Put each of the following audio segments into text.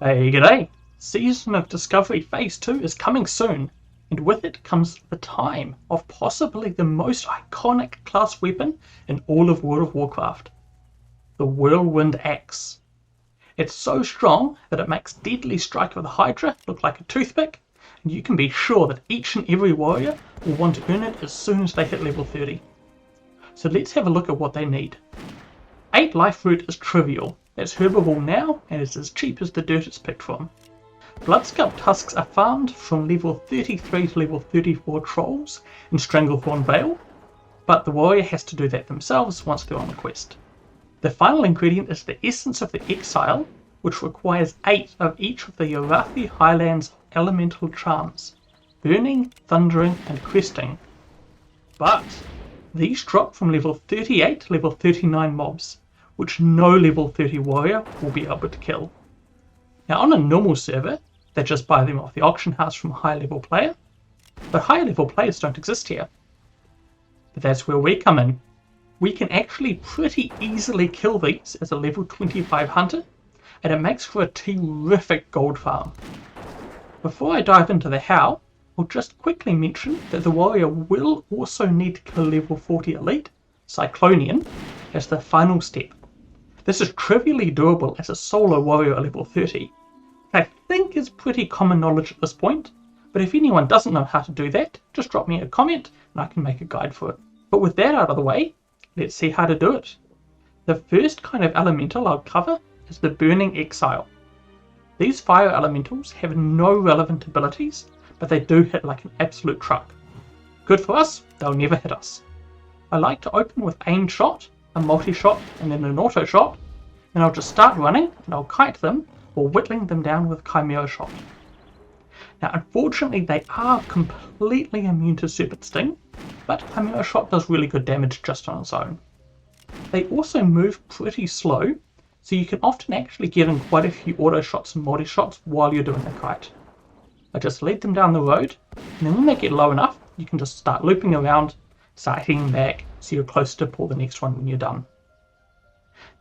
Hey, g'day! Season of Discovery Phase 2 is coming soon, and with it comes the time of possibly the most iconic class weapon in all of World of Warcraft, the Whirlwind Axe. It's so strong that it makes deadly strike of the Hydra look like a toothpick, and you can be sure that each and every warrior will want to earn it as soon as they hit level 30. So let's have a look at what they need. 8 life root is trivial. It's herbivore now, and it's as cheap as the dirt it's picked from. Bloodscalp tusks are farmed from level 33 to level 34 trolls in Stranglethorn Vale, but the warrior has to do that themselves once they're on the quest. The final ingredient is the Essence of the Exile, which requires 8 of each of the Yarathi Highlands elemental charms: Burning, Thundering, and Questing. But these drop from level 38 to level 39 mobs, which no level 30 warrior will be able to kill. Now on a normal server, they just buy them off the auction house from a high level player, but higher level players don't exist here. But that's where we come in. We can actually pretty easily kill these as a level 25 hunter, and it makes for a terrific gold farm. Before I dive into the how, I'll just quickly mention that the warrior will also need to kill level 40 elite, Cyclonian, as the final step. This is trivially doable as a solo warrior at level 30. I think is pretty common knowledge at this point, but if anyone doesn't know how to do that, just drop me a comment and I can make a guide for it. But with that out of the way, let's see how to do it. The first kind of elemental I'll cover is the Burning Exile. These fire elementals have no relevant abilities, but they do hit like an absolute truck. Good for us, they'll never hit us. I like to open with aimed shot, a multi-shot, and then an auto-shot, and I'll just start running and I'll kite them or whittling them down with Chimera Shot. Now unfortunately they are completely immune to Serpent Sting, but Chimera Shot does really good damage just on its own. They also move pretty slow, so you can often actually get in quite a few auto-shots and multi-shots while you're doing the kite. I just lead them down the road, and then when they get low enough, you can just start looping around, start heading back, so you're close to pull the next one when you're done.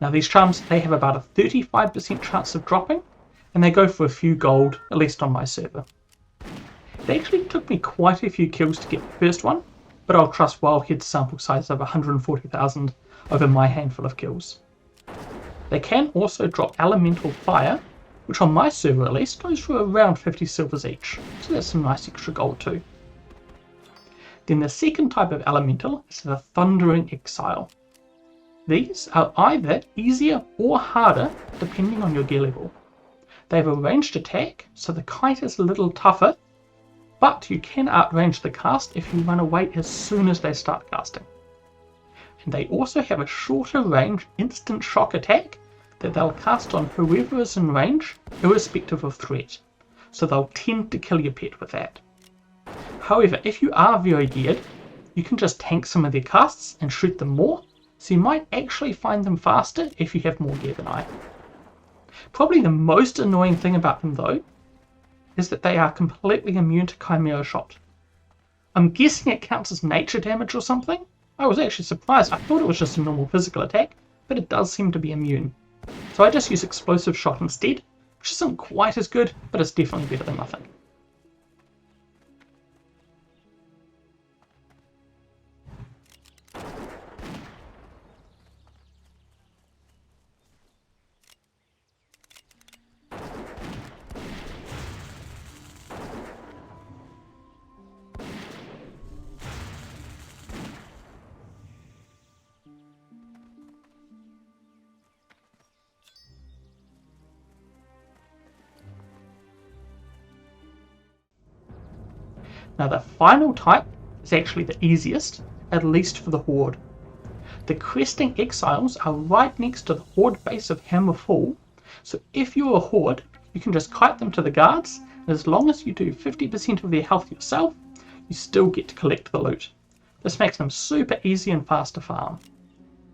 Now these charms, they have about a 35% chance of dropping, and they go for a few gold, at least on my server. It actually took me quite a few kills to get the first one, but I'll trust Wildhead's sample size of 140,000 over my handful of kills. They can also drop Elemental Fire, which on my server at least goes for around 50 silvers each, so that's some nice extra gold too. Then the second type of elemental is the Thundering Exile. These are either easier or harder depending on your gear level. They have a ranged attack, so the kite is a little tougher, but you can outrange the cast if you run away as soon as they start casting. And they also have a shorter range instant shock attack that they'll cast on whoever is in range, irrespective of threat, so they'll tend to kill your pet with that. However, if you are very geared, you can just tank some of their casts and shoot them more, so you might actually find them faster if you have more gear than I. Probably the most annoying thing about them though, is that they are completely immune to Chimera Shot. I'm guessing it counts as nature damage or something. I was actually surprised, I thought it was just a normal physical attack, but it does seem to be immune. So I just use Explosive Shot instead, which isn't quite as good, but it's definitely better than nothing. Now the final type is actually the easiest, at least for the Horde. The Questing Exiles are right next to the Horde base of Hammerfall, so if you're a Horde, you can just kite them to the guards, and as long as you do 50% of their health yourself, you still get to collect the loot. This makes them super easy and fast to farm.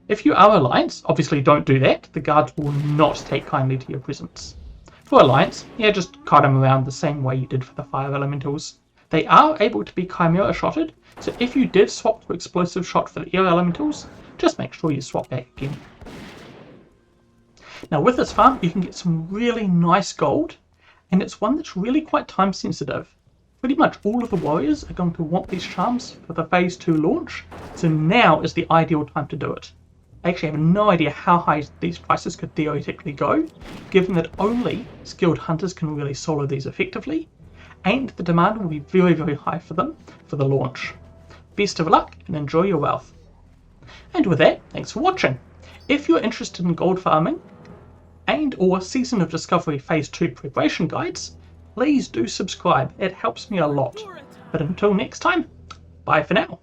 If you are Alliance, obviously don't do that, the guards will not take kindly to your presence. For Alliance, yeah, just kite them around the same way you did for the Fire Elementals. They are able to be Chimera Shotted, so if you did swap to Explosive Shot for the Air Elementals, just make sure you swap back again. Now with this farm you can get some really nice gold, and it's one that's really quite time sensitive. Pretty much all of the warriors are going to want these charms for the phase 2 launch, so now is the ideal time to do it. I actually have no idea how high these prices could theoretically go, given that only skilled hunters can really solo these effectively, and the demand will be very, very high for them for the launch. Best of luck and enjoy your wealth. And with that, thanks for watching. If you're interested in gold farming and or Season of Discovery Phase 2 preparation guides, please do subscribe, it helps me a lot. But until next time, bye for now.